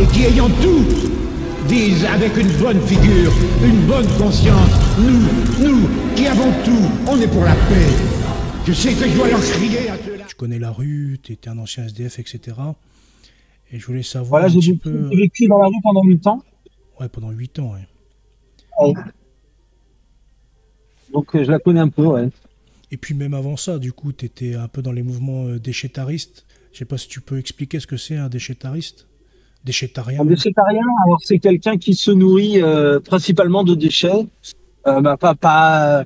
et qui, ayant tout, disent avec une bonne figure, une bonne conscience, nous, qui avons tout, on est pour la paix. Je sais que je dois leur crier à ceux-là. Tu connais la rue, tu étais un ancien SDF, etc. Et je voulais savoir Voilà, un j'ai petit peu... vécu dans la rue pendant 8 ans. Ouais, pendant 8 ans, ouais. Ouais. Donc je la connais un peu, ouais. Et puis même avant ça, du coup, tu étais un peu dans les mouvements déchétaristes. Je sais pas si tu peux expliquer ce que c'est un déchétariste. Déchétarien. Un déchétarien, alors c'est quelqu'un qui se nourrit principalement de déchets. Pas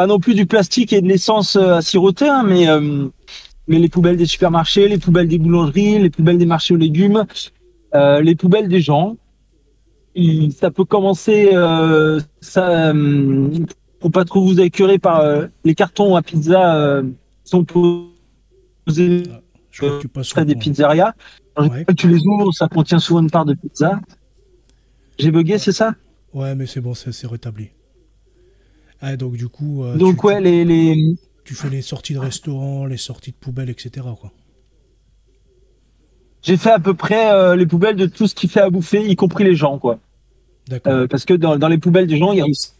non plus du plastique et de l'essence à siroter, hein, mais les poubelles des supermarchés, les poubelles des boulangeries, les poubelles des marchés aux légumes, les poubelles des gens. Ça peut commencer, pour pas trop vous écœurer, par les cartons à pizza sont posés je crois que tu passes près des pizzerias. Ouais. Tu les ouvres, ça contient souvent une part de pizza. J'ai bugué, c'est ça? Ouais, mais c'est bon, c'est rétabli. Ah, donc du coup, Donc ouais, tu fais les sorties de restaurants, les sorties de poubelles, etc. quoi. J'ai fait à peu près les poubelles de tout ce qui fait à bouffer, y compris les gens, quoi. D'accord. Parce que dans les poubelles des gens, il y a aussi...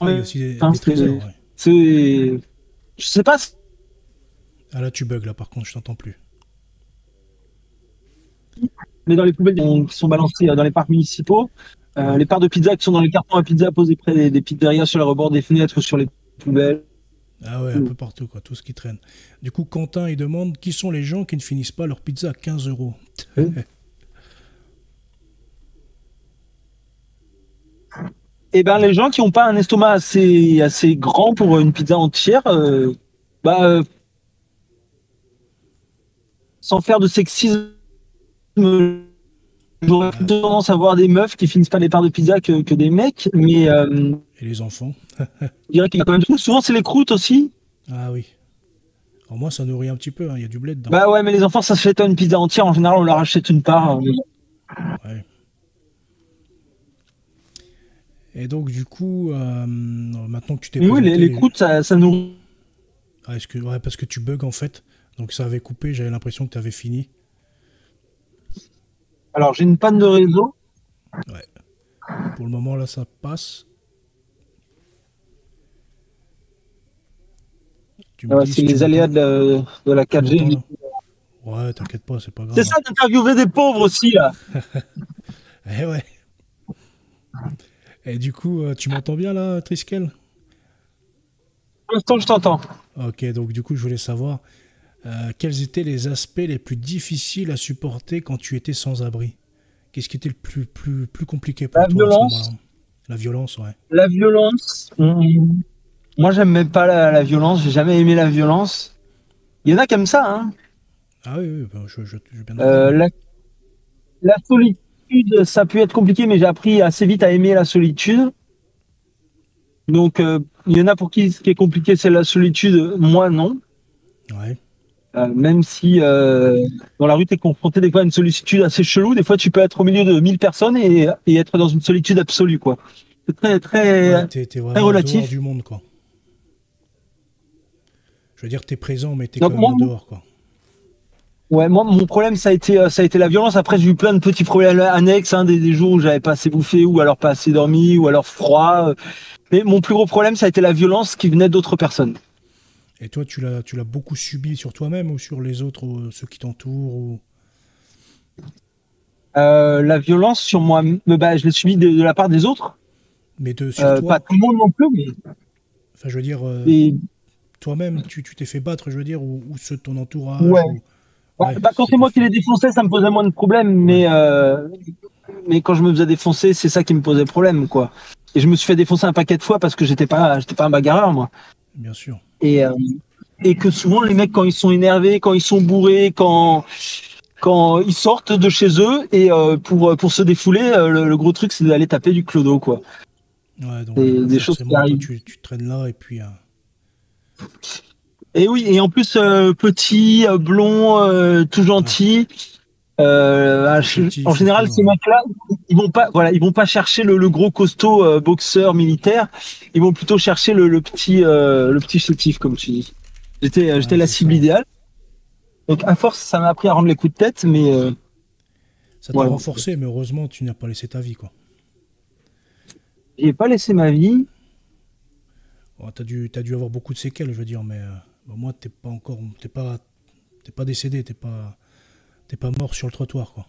Ah, il y a aussi des trésors, ouais. Je sais pas... Ah là, tu bugs, là, par contre, je t'entends plus. Mais dans les poubelles qui sont balancées dans les parcs municipaux, les parts de pizza qui sont dans les cartons à pizza posés près des pizzerias sur le rebord des fenêtres ou sur les poubelles. Ah ouais, un peu partout, quoi, tout ce qui traîne. Du coup, Quentin, il demande qui sont les gens qui ne finissent pas leur pizza à 15 €. Eh ben, les gens qui n'ont pas un estomac assez grand pour une pizza entière, sans faire de sexisme, j'aurais plutôt tendance à voir des meufs qui finissent pas les parts de pizza que des mecs, mais Et les enfants. je dirais qu'il y a quand même tout. Souvent, c'est les croûtes aussi. Ah oui. Alors moi, ça nourrit un petit peu, hein, il y a du blé dedans. Bah ouais, mais les enfants, ça se fait pas une pizza entière. En général, on leur achète une part. Ouais. Et donc, du coup, maintenant que tu t'es Oui, présenté... les croûtes, ça nourrit. Ah, ouais, parce que tu bugs, en fait. Donc ça avait coupé, j'avais l'impression que tu avais fini. Alors, j'ai une panne de réseau. Ouais. Pour le moment, là, ça passe. C'est les aléas de la 4G. Ouais, t'inquiète pas, c'est pas grave. C'est ça d'interviewer des pauvres aussi, là. Eh ouais. Et du coup, tu m'entends bien, là, Triskel? Pour l'instant, je t'entends. Ok, donc du coup, je voulais savoir quels étaient les aspects les plus difficiles à supporter quand tu étais sans abri? Qu'est-ce qui était le plus compliqué pour toi à ce moment-là? La violence, ouais. La violence. Moi, j'aime même pas la violence. J'ai jamais aimé la violence. Il y en a qui aiment ça, hein. Ah oui, ben, je bien la solitude, ça peut être compliqué, mais j'ai appris assez vite à aimer la solitude. Donc, il y en a pour qui ce qui est compliqué, c'est la solitude. Moi, non. Ouais. Même si dans la rue, tu es confronté des fois à une solitude assez chelou. Des fois, tu peux être au milieu de 1000 personnes et être dans une solitude absolue, quoi. C'est très t'es vraiment relatif. dehors du monde, quoi. Je veux dire, t'es présent, mais t'es quand même dehors, quoi. Ouais, moi, mon problème, ça a été la violence. Après, j'ai eu plein de petits problèmes annexes, hein, des jours où j'avais pas assez bouffé, ou alors pas assez dormi, ou alors froid. Mais mon plus gros problème, ça a été la violence qui venait d'autres personnes. Et toi, tu l'as beaucoup subi sur toi-même ou sur les autres, ou ceux qui t'entourent ou... La violence sur moi, je l'ai subi de la part des autres. Mais sur toi. Pas tout le monde non plus, mais... Enfin, je veux dire, toi-même, tu t'es fait battre, je veux dire, ou ceux de ton entourage. Ouais. Ouais, quand c'est moi qui les défonçais, ça me posait moins de problèmes, mais quand je me faisais défoncer, c'est ça qui me posait problème, quoi. Et je me suis fait défoncer un paquet de fois parce que j'étais pas un bagarreur, moi. Bien sûr. Et que souvent, les mecs, quand ils sont énervés, quand ils sont bourrés, quand ils sortent de chez eux, et pour se défouler, le gros truc, c'est d'aller taper du clodo, quoi. Ouais, donc des choses qui arrivent. Tu traînes là, et puis... Et oui, et en plus, petit, blond, tout gentil. En général, ces mecs-là, ils vont pas chercher le gros costaud boxeur militaire. Ils vont plutôt chercher le petit chétif, comme tu dis. J'étais la cible idéale. Donc à force, ça m'a appris à rendre les coups de tête, mais Ça t'a renforcé, mais heureusement, tu n'as pas laissé ta vie, quoi. J'ai pas laissé ma vie. Oh, t'as dû avoir beaucoup de séquelles, je veux dire, mais bon, moi, t'es pas décédé, t'es pas mort sur le trottoir, quoi.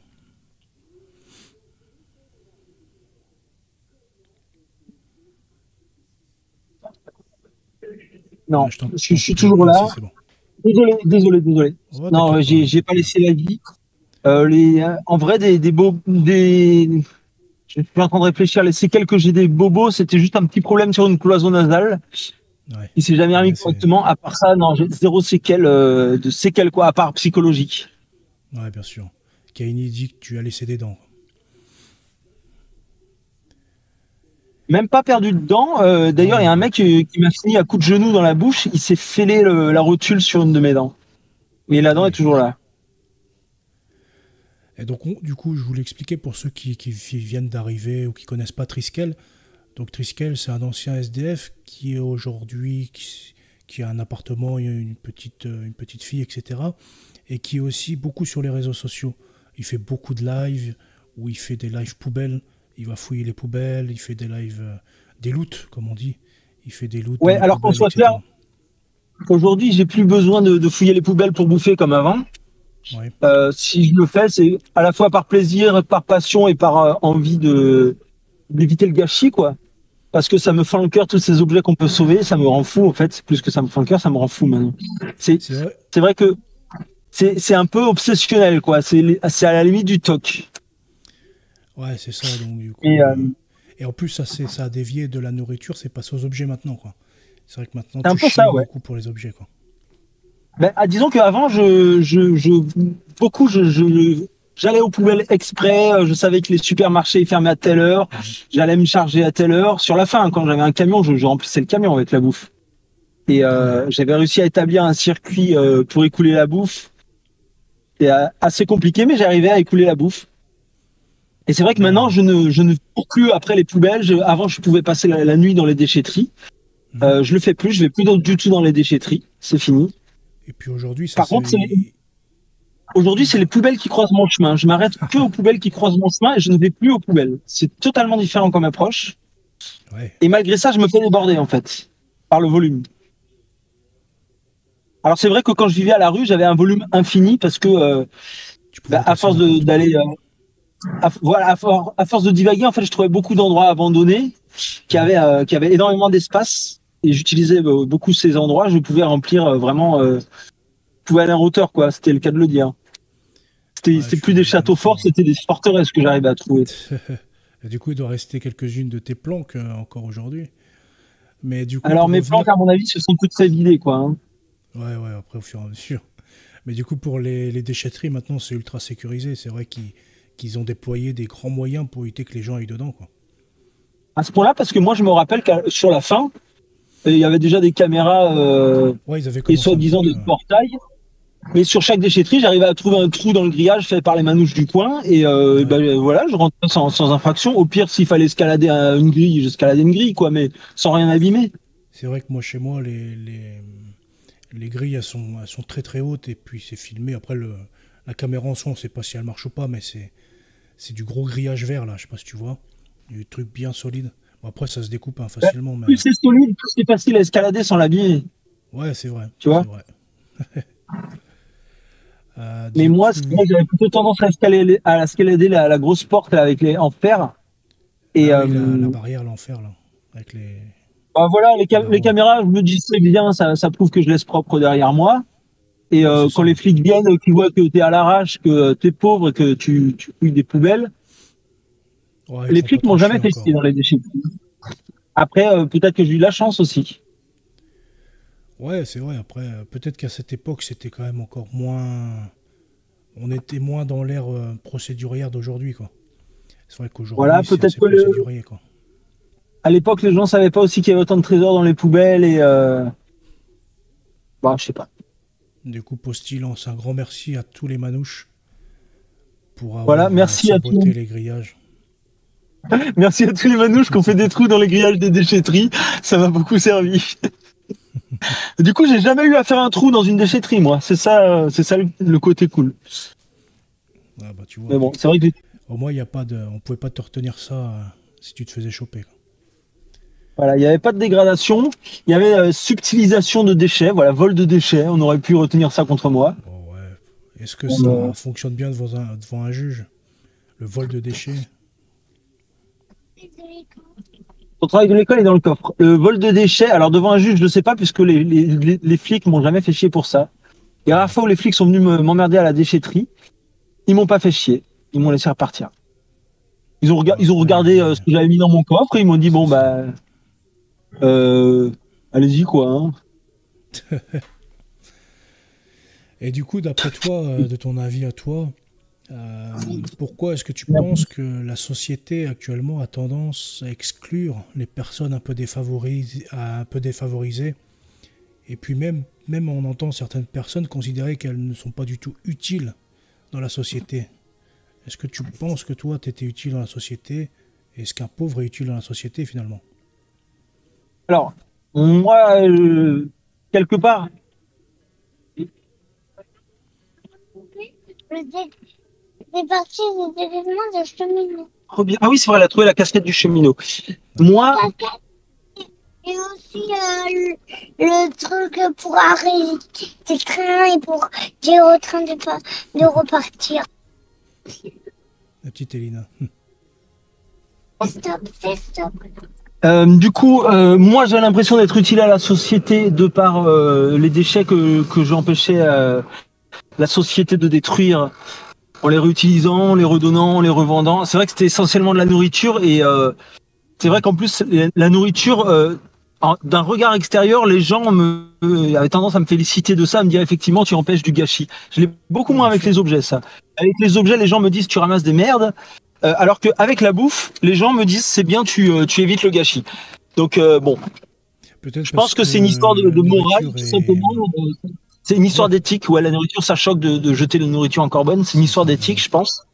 Non, je suis toujours là. Bon. Désolé. Ouais, non, j'ai pas laissé la vie. En vrai, je suis en train de réfléchir. Les séquelles que j'ai des bobos, c'était juste un petit problème sur une cloison nasale. Ouais. Il s'est jamais remis correctement. À part ça, non, j'ai zéro séquelle, de séquelles, quoi, à part psychologique. Ouais, bien sûr. Kaini dit que tu as laissé des dents. Même pas perdu de dents. D'ailleurs, il y a un mec qui m'a fini à coup de genou dans la bouche. Il s'est fêlé la rotule sur une de mes dents. Mais la dent est toujours là. Et donc, du coup, je voulais expliquer pour ceux qui viennent d'arriver ou qui connaissent pas Triskel. Donc, Triskel, c'est un ancien SDF qui est aujourd'hui, qui a un appartement, une petite fille, etc. Et qui est aussi beaucoup sur les réseaux sociaux. Il fait beaucoup de lives, où il fait des lives poubelles. Il va fouiller les poubelles, il fait des lives, des loots, comme on dit. Il fait des loots. Ouais, alors qu'on soit clair, aujourd'hui, j'ai plus besoin de fouiller les poubelles pour bouffer comme avant. Ouais. Si je le fais, c'est à la fois par plaisir, par passion et par envie d'éviter le gâchis, quoi. Parce que ça me fend le cœur, tous ces objets qu'on peut sauver, ça me rend fou, en fait. Plus que ça me fend le cœur, ça me rend fou maintenant. C'est vrai que c'est un peu obsessionnel, quoi. C'est à la limite du toc. Ouais, c'est ça. Donc, du coup, et en plus, ça a dévié de la nourriture, c'est passé aux objets maintenant, quoi. C'est vrai que maintenant, tu chies beaucoup pour les objets, quoi. Ben, disons qu'avant, j'allais aux poubelles exprès, je savais que les supermarchés fermaient à telle heure, j'allais me charger à telle heure. Sur la fin, quand j'avais un camion, je remplissais le camion avec la bouffe. Et j'avais réussi à établir un circuit pour écouler la bouffe. C'était assez compliqué, mais j'arrivais à écouler la bouffe. Et c'est vrai que maintenant, je ne cours plus après les poubelles. Avant, je pouvais passer la nuit dans les déchetteries. Je le fais plus, je vais plus du tout dans les déchetteries. C'est fini. Et puis aujourd'hui, par contre, aujourd'hui, c'est les poubelles qui croisent mon chemin. Je m'arrête que aux poubelles qui croisent mon chemin et je ne vais plus aux poubelles. C'est totalement différent comme approche. Ouais. Et malgré ça, je me fais déborder, en fait, par le volume. Alors, c'est vrai que quand je vivais à la rue, j'avais un volume infini parce que, à force d'aller... à force de divaguer, en fait, je trouvais beaucoup d'endroits abandonnés qui avaient énormément d'espace et j'utilisais beaucoup ces endroits. Je pouvais remplir vraiment, je pouvais aller en hauteur, quoi. C'était le cas de le dire. C'était plus des châteaux forts, c'était des forteresses que j'arrivais à trouver. Et du coup, il doit rester quelques-unes de tes planques encore aujourd'hui. Mais du coup, alors mes planques, à mon avis, se sont toutes vidées, quoi. Hein. Ouais, après au fur et à mesure. Mais du coup, pour les déchetteries, maintenant, c'est ultra sécurisé. C'est vrai qu'ils ont déployé des grands moyens pour éviter que les gens aillent dedans, quoi. À ce point-là, parce que moi, je me rappelle que sur la fin, il y avait déjà des caméras et soi-disant des portails. Mais sur chaque déchetterie, j'arrivais à trouver un trou dans le grillage fait par les manouches du coin. Et voilà, je rentrais sans infraction. Au pire, s'il fallait escalader une grille, j'escaladais une grille, quoi, mais sans rien abîmer. C'est vrai que moi, chez moi, les grilles, elles sont très très hautes et puis c'est filmé. Après, la caméra en son, on ne sait pas si elle marche ou pas, mais c'est du gros grillage vert, là, je sais pas si tu vois. Du truc bien solide. Bon, après, ça se découpe facilement. Mais... Plus c'est solide, plus c'est facile à escalader sans l'abîmer. Ouais, c'est vrai. Tu vois vrai. Mais moi, j'avais plutôt tendance à escalader la grosse porte là, avec en fer. Et, la barrière, l'enfer, là. Avec les... Bah voilà, les caméras, je me dis c'est bien, ça prouve que je laisse propre derrière moi. Et quand les flics viennent, qu'ils voient que t'es à l'arrache, que t'es pauvre et que tu fouilles des poubelles, les flics m'ont jamais fait chier dans les déchets. Après, peut-être que j'ai eu la chance aussi. Ouais, c'est vrai. Après, peut-être qu'à cette époque, c'était quand même encore moins... On était moins dans l'ère procédurière d'aujourd'hui, quoi. C'est vrai qu'aujourd'hui, voilà, peut-être que procédurier, quoi. À l'époque, les gens savaient pas aussi qu'il y avait autant de trésors dans les poubelles et... Bon, je sais pas. Du coup, Posty lance un grand merci à tous les manouches pour avoir merci à tous les grillages. Merci à tous les manouches qui ont fait des trous dans les grillages des déchetteries. Ça m'a beaucoup servi. Du coup, j'ai jamais eu à faire un trou dans une déchetterie, moi. C'est ça le côté cool. Ah bah, tu vois, Mais bon, c'est vrai que au moins, on pouvait pas te retenir ça si tu te faisais choper, quoi. voilà, il n'y avait pas de dégradation, il y avait subtilisation de déchets, voilà, vol de déchets, on aurait pu retenir ça contre moi. Bon, ouais. Est-ce que ça fonctionne bien devant un juge? Le vol de déchets? Ton travail de l'école est dans le coffre. Le vol de déchets, alors devant un juge, je ne sais pas, puisque les flics m'ont jamais fait chier pour ça. Et à la fois où les flics sont venus m'emmerder à la déchetterie, ils m'ont pas fait chier, ils m'ont laissé repartir. Ils ont regardé ce que j'avais mis dans mon coffre et ils m'ont dit bon bah allez-y quoi. Hein. Et du coup, d'après toi, de ton avis à toi, pourquoi est-ce que tu penses que la société actuellement a tendance à exclure les personnes un peu défavorisées, et puis même on entend certaines personnes considérer qu'elles ne sont pas du tout utiles dans la société. Est-ce que tu penses que toi, tu étais utile dans la société? Est-ce qu'un pauvre est utile dans la société finalement? Alors, moi, quelque part, C'est parti des événements de cheminot. ah oui, c'est vrai, elle a trouvé la casquette du cheminot. Moi, Et aussi le truc pour arrêter le train et pour dire au train de repartir. La petite Elina. Stop, c'est stop. du coup, moi, j'ai l'impression d'être utile à la société de par les déchets que j'empêchais la société de détruire en les réutilisant, en les redonnant, en les revendant. C'est vrai que c'était essentiellement de la nourriture et c'est vrai qu'en plus, la nourriture, d'un regard extérieur, les gens avaient tendance à me féliciter de ça, à me dire effectivement tu empêches du gâchis. Je l'ai beaucoup moins avec les objets, ça. Avec les objets, les gens me disent tu ramasses des merdes, alors qu'avec la bouffe, les gens me disent c'est bien, tu évites le gâchis. Donc bon, je pense que c'est une histoire de morale, tout simplement. C'est une histoire d'éthique. Ouais, la nourriture, ça choque de jeter la nourriture encore bonne. C'est une histoire d'éthique, je pense.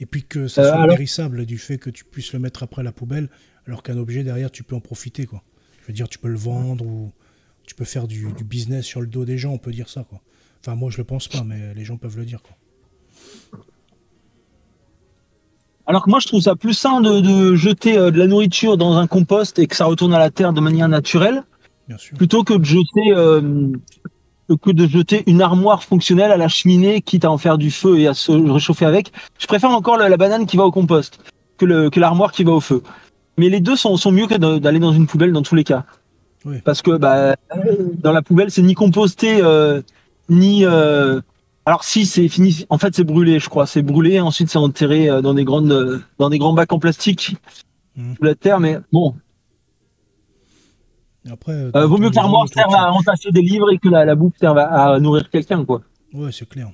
Et puis que ça soit périssable du fait que tu puisses le mettre après la poubelle, alors qu'un objet derrière, tu peux en profiter, quoi. Je veux dire, tu peux le vendre ou tu peux faire du business sur le dos des gens, on peut dire ça, quoi. Enfin, moi, je le pense pas, mais les gens peuvent le dire, quoi. Alors que moi, je trouve ça plus sain de jeter de la nourriture dans un compost et que ça retourne à la terre de manière naturelle, bien sûr, plutôt que de jeter une armoire fonctionnelle à la cheminée, quitte à en faire du feu et à se réchauffer avec. Je préfère encore la banane qui va au compost que l'armoire qui va au feu. Mais les deux sont mieux que d'aller dans une poubelle dans tous les cas. Oui. Parce que dans la poubelle, c'est ni composté, ni... Alors si, c'est fini. En fait, c'est brûlé, je crois. C'est brûlé, ensuite c'est enterré dans des grands bacs en plastique sous la terre. Mais bon, après, vaut mieux que l'armoire serve à entasser des livres et que la bouffe serve à nourrir quelqu'un, quoi. Ouais, c'est clair.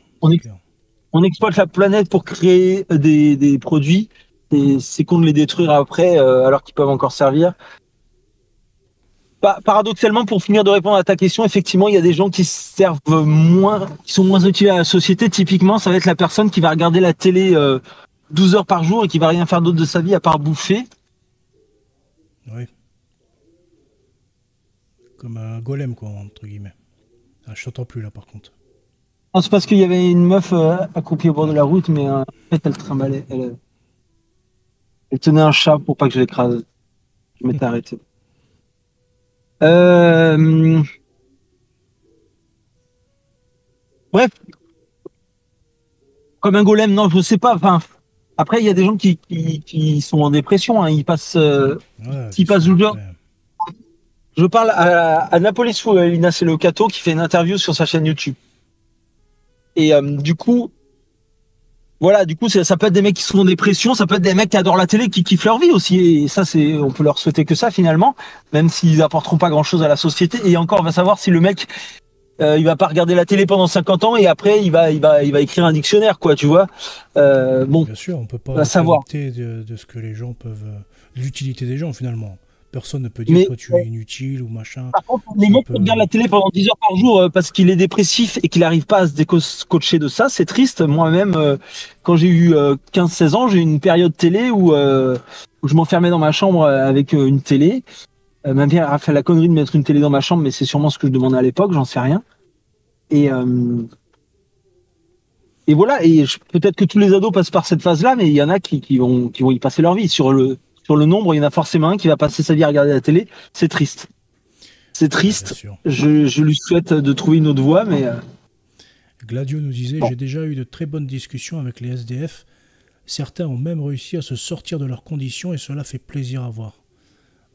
On exploite la planète pour créer des produits. Et c'est con de les détruire après, alors qu'ils peuvent encore servir. Paradoxalement, pour finir de répondre à ta question, effectivement, il y a des gens qui servent moins, qui sont moins utiles à la société. Typiquement, ça va être la personne qui va regarder la télé 12 heures par jour et qui va rien faire d'autre de sa vie à part bouffer. Oui. Comme un golem, quoi, entre guillemets. Ah, je t'entends plus là, par contre. Non, c'est parce qu'il y avait une meuf accroupie au bord de la route, mais en fait, elle trimballait. Elle tenait un chat pour pas que je l'écrase. Je m'étais arrêté. Bref. Comme un golem, non, je sais pas. Enfin, après, il y a des gens qui sont en dépression. Hein. Ils passent le jour. Je parle à Napolis Lina, c'est le Cato qui fait une interview sur sa chaîne YouTube. Et du coup, ça peut être des mecs qui sont en dépression, ça peut être des mecs qui adorent la télé, qui kiffent leur vie aussi. Et ça, on peut leur souhaiter que ça finalement, même s'ils apporteront pas grand-chose à la société. Et encore, on va savoir si le mec, il va pas regarder la télé pendant 50 ans et après, il va écrire un dictionnaire, quoi, tu vois. Bon. Bien sûr, on peut pas savoir de ce que les gens peuvent, l'utilité des gens finalement. Personne ne peut dire toi tu es inutile ou machin. Par contre, les mecs qui regardent la télé pendant 10 heures par jour parce qu'il est dépressif et qu'il n'arrive pas à se décoacher de ça, c'est triste. Moi-même, quand j'ai eu 15-16 ans, j'ai eu une période télé où je m'enfermais dans ma chambre avec une télé. Ma mère a fait la connerie de mettre une télé dans ma chambre, mais c'est sûrement ce que je demandais à l'époque, j'en sais rien. Et Et voilà, et peut-être que tous les ados passent par cette phase-là, mais il y en a qui vont y passer leur vie. Sur le nombre, il y en a forcément un qui va passer sa vie à regarder la télé. C'est triste. C'est triste. Je lui souhaite de trouver une autre voie, mais... Gladio nous disait, j'ai déjà eu de très bonnes discussions avec les SDF. Certains ont même réussi à se sortir de leurs conditions et cela fait plaisir à voir.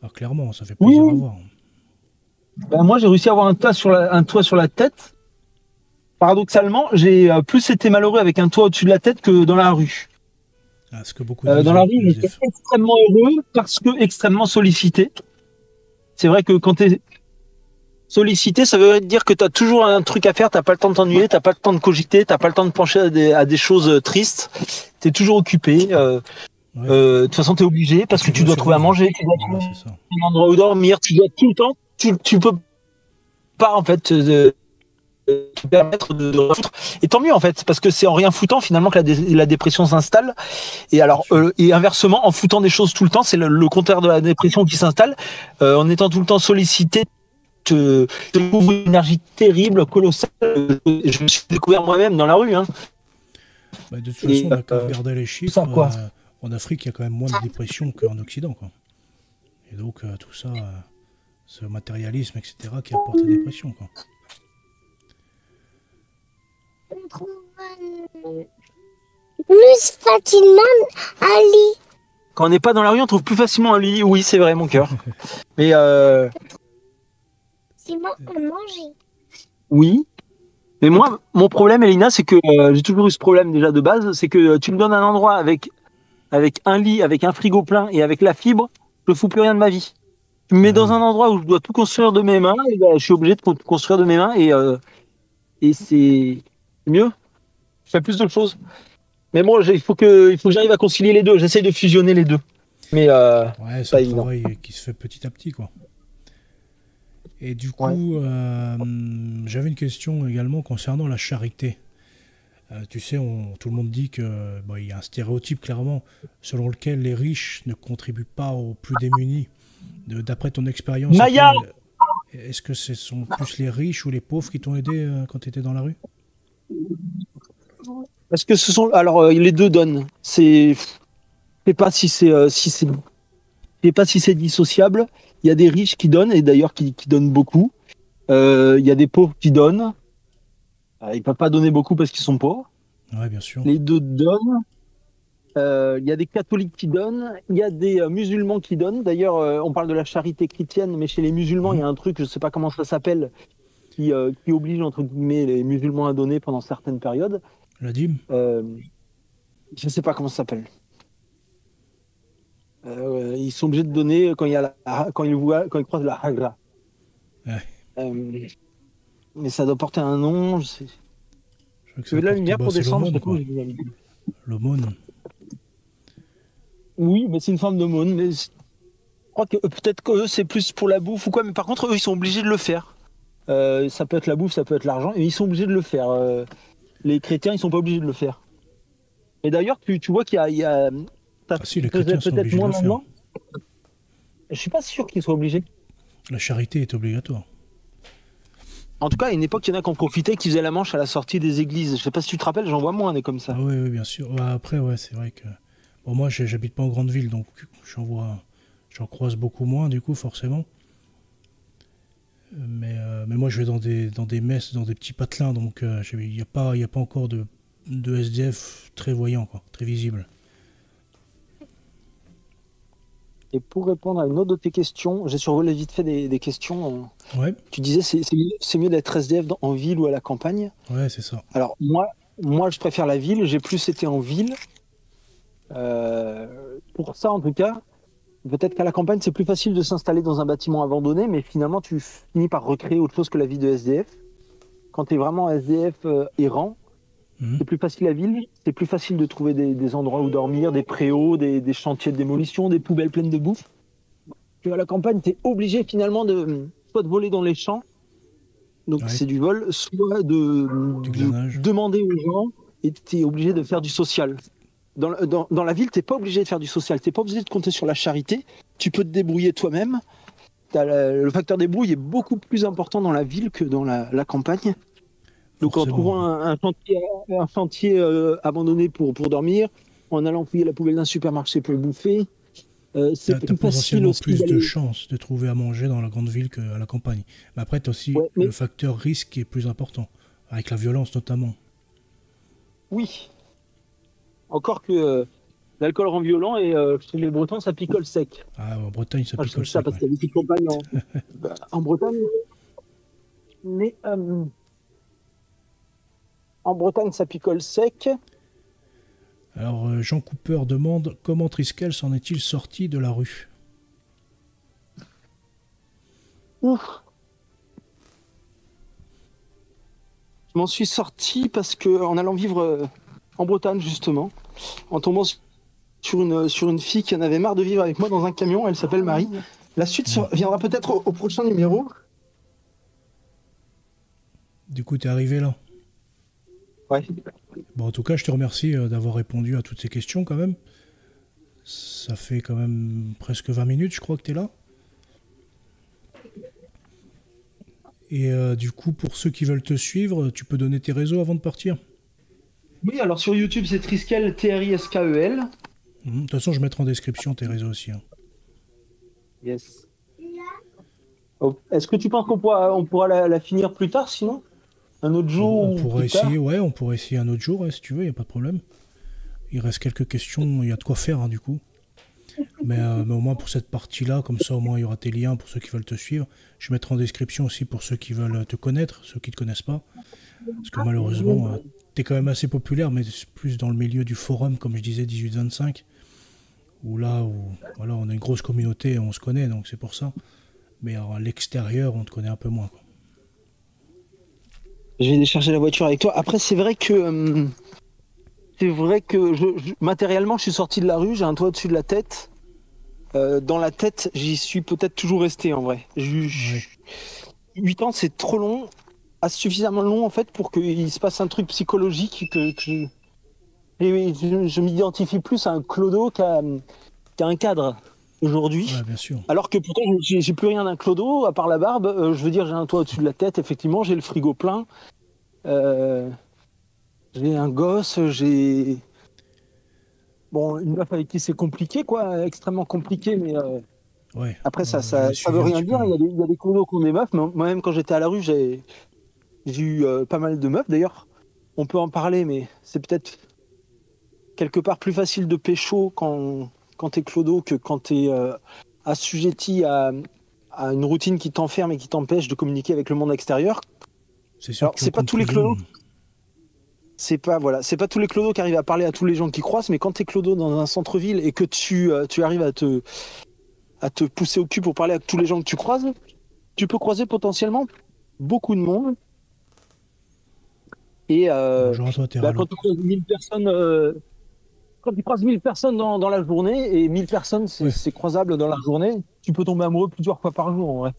Ah, clairement, ça fait plaisir à voir. Ben, moi, j'ai réussi à avoir un toit sur la tête. Paradoxalement, j'ai plus été malheureux avec un toit au-dessus de la tête que dans la rue. Ah, ce que beaucoup dans la rue, j'étais extrêmement heureux parce que extrêmement sollicité. C'est vrai que quand tu es sollicité, ça veut dire que tu as toujours un truc à faire, tu n'as pas le temps de t'ennuyer, tu n'as pas le temps de cogiter, tu n'as pas le temps de pencher à des choses tristes. Tu es toujours occupé. De toute façon, tu es obligé parce que tu dois trouver à manger, tu dois trouver un endroit où dormir, tu dois tout le temps. Tu peux pas, en fait... te permettre de refoutre. Et tant mieux en fait, parce que c'est en rien foutant finalement que la dépression s'installe. Et alors, et inversement, en foutant des choses tout le temps, c'est le contraire de la dépression qui s'installe. En étant tout le temps sollicité, te découvre une énergie terrible, colossale. Je me suis découvert moi-même dans la rue. Hein. Bah, de toute façon, on a qu'à regarder les chiffres. En Afrique, il y a quand même moins de dépression qu'en Occident. Quoi. Et donc, tout ça, ce matérialisme, etc., qui apporte la dépression. Quoi. On trouve plus facilement un lit. Quand on n'est pas dans la rue, on trouve plus facilement un lit. Oui, c'est vrai, mon cœur. Mais Sinon, à manger. Oui. Mais moi, mon problème, Elina, c'est que j'ai toujours eu ce problème déjà de base, c'est que tu me donnes un endroit avec un lit, avec un frigo plein et avec la fibre, je ne fous plus rien de ma vie. Tu me mets dans un endroit où je dois tout construire de mes mains, et ben, je suis obligé de construire de mes mains et c'est mieux. Je fais plus de choses. Mais bon, il faut que j'arrive à concilier les deux. J'essaie de fusionner les deux. Mais ouais, c'est un travail qui se fait petit à petit, quoi. Et du coup, j'avais une question également concernant la charité. Tu sais, tout le monde dit que il y a un stéréotype clairement selon lequel les riches ne contribuent pas aux plus démunis. D'après ton expérience, est-ce que ce sont plus les riches ou les pauvres qui t'ont aidé quand tu étais dans la rue? Parce que les deux donnent. Je sais pas si c'est dissociable. Il y a des riches qui donnent et d'ailleurs qui donnent beaucoup. Il y a des pauvres qui donnent. Ils ne peuvent pas donner beaucoup parce qu'ils sont pauvres. Ouais, bien sûr. Les deux donnent. Il y a des catholiques qui donnent. Il y a des musulmans qui donnent. D'ailleurs, on parle de la charité chrétienne, mais chez les musulmans, il y a un truc, je ne sais pas comment ça s'appelle, qui oblige entre guillemets les musulmans à donner pendant certaines périodes. La dîme. Je ne sais pas comment ça s'appelle. Ils sont obligés de donner quand ils croisent la hagra. Ouais. Mais ça doit porter un nom. Je veux de la lumière pour descendre. L'aumône. Oui, mais c'est une forme d'aumône. Mais je crois que peut-être qu'eux c'est plus pour la bouffe ou quoi. Mais par contre, eux ils sont obligés de le faire. Ça peut être la bouffe, ça peut être l'argent, et ils sont obligés de le faire. Les chrétiens, ils sont pas obligés de le faire. Et d'ailleurs, tu vois qu'il y a si, les chrétiens sont obligés de le faire. Je suis pas sûr qu'ils soient obligés. La charité est obligatoire. En tout cas, à une époque, il y en a qui en profitaient, qui faisaient la manche à la sortie des églises. Je sais pas si tu te rappelles, j'en vois moins des comme ça. Ah oui, bien sûr. Après, c'est vrai que... Bon, moi, j'habite pas en grande ville, donc j'en croise beaucoup moins, du coup, forcément. Mais moi, je vais dans des messes, dans des petits patelins, donc il n'y a pas encore de SDF très voyant, quoi, très visible. Et pour répondre à une autre de tes questions, j'ai survolé vite fait des questions. Ouais. Tu disais c'est mieux d'être SDF en ville ou à la campagne. Ouais, c'est ça. Alors moi, je préfère la ville. J'ai plus été en ville. Pour ça, en tout cas, peut-être qu'à la campagne, c'est plus facile de s'installer dans un bâtiment abandonné, mais finalement, tu finis par recréer autre chose que la vie de SDF. Quand tu es vraiment SDF errant, c'est plus facile la ville, c'est plus facile de trouver des endroits où dormir, des préaux, des chantiers de démolition, des poubelles pleines de bouffe. À la campagne, tu es obligé finalement soit de voler dans les champs, donc c'est du vol, soit de demander aux gens, et tu es obligé de faire du social. Dans la ville, tu n'es pas obligé de faire du social, tu n'es pas obligé de compter sur la charité, tu peux te débrouiller toi-même. Le facteur débrouille est beaucoup plus important dans la ville que dans la campagne. Donc en trouvant un chantier abandonné pour dormir, en allant fouiller la poubelle d'un supermarché pour le bouffer, c'est plus facile aussi plus de chances de trouver à manger dans la grande ville qu'à la campagne. Mais après, tu as aussi le facteur risque qui est plus important, avec la violence notamment. Oui. Encore que l'alcool rend violent et chez les Bretons, ça picole sec. Ah, en Bretagne, ça picole sec. Ça parce qu'il y a des petites campagnes en Bretagne. Mais en Bretagne, ça picole sec. Alors, Jean Cooper demande comment Triskel s'en est-il sorti de la rue? Ouf. Je m'en suis sorti parce que en allant vivre en Bretagne, justement, en tombant sur une fille qui en avait marre de vivre avec moi dans un camion, elle s'appelle Marie. La suite viendra peut-être au prochain numéro. Du coup, t'es arrivé là? Ouais. Bon, en tout cas, je te remercie d'avoir répondu à toutes ces questions quand même. Ça fait quand même presque 20 minutes, je crois que tu es là. Et du coup, pour ceux qui veulent te suivre, tu peux donner tes réseaux avant de partir? Oui, alors sur YouTube, c'est Triskel, Triskel. De toute façon, je mettrai en description tes réseaux aussi. Hein. Yes. Oh. Est-ce que tu penses qu'on pourra la finir plus tard, sinon? Un autre jour? On pourrait essayer, on pourrait essayer un autre jour, si tu veux, il n'y a pas de problème. Il reste quelques questions, il y a de quoi faire, hein, du coup. Mais au moins pour cette partie-là, comme ça, au moins, il y aura tes liens pour ceux qui veulent te suivre. Je mettrai en description aussi pour ceux qui veulent te connaître, ceux qui ne te connaissent pas. Parce que malheureusement, tu es quand même assez populaire, mais plus dans le milieu du forum, comme je disais, 18-25. Où là, voilà, on a une grosse communauté et on se connaît, donc c'est pour ça. Mais à l'extérieur, on te connaît un peu moins, quoi. Je vais décharger la voiture avec toi. Après, c'est vrai que matériellement, je suis sorti de la rue, j'ai un toit au-dessus de la tête. Dans la tête, j'y suis peut-être toujours resté, en vrai. 8 ans, c'est trop long, suffisamment long, en fait, pour qu'il se passe un truc psychologique Et je m'identifie plus à un clodo qu'à un cadre aujourd'hui. Ouais, bien sûr. Alors que pourtant, j'ai plus rien d'un clodo, à part la barbe. Je veux dire, j'ai un toit au-dessus de la tête, effectivement, j'ai le frigo plein. J'ai un gosse, j'ai... Bon, une meuf avec qui c'est compliqué, quoi, extrêmement compliqué, mais... Ouais. Après, ça veut rien dire. Il y a des clodos qui ont des meufs. Moi-même, quand j'étais à la rue, j'ai eu pas mal de meufs. D'ailleurs, on peut en parler, mais c'est peut-être quelque part plus facile de pécho quand t'es clodo que quand t'es assujetti à une routine qui t'enferme et qui t'empêche de communiquer avec le monde extérieur. C'est sûr. Alors, c'est pas tous les clodos. C'est pas tous les clodos qui arrivent à parler à tous les gens qui croisent, mais quand t'es clodo dans un centre-ville et que tu arrives à te pousser au cul pour parler à tous les gens que tu croises, tu peux croiser potentiellement beaucoup de monde. Et quand tu croises 1000 personnes, quand tu croises 1000 personnes dans la journée, et 1000 personnes c'est croisable dans la journée, tu peux tomber amoureux plusieurs fois par jour, en vrai.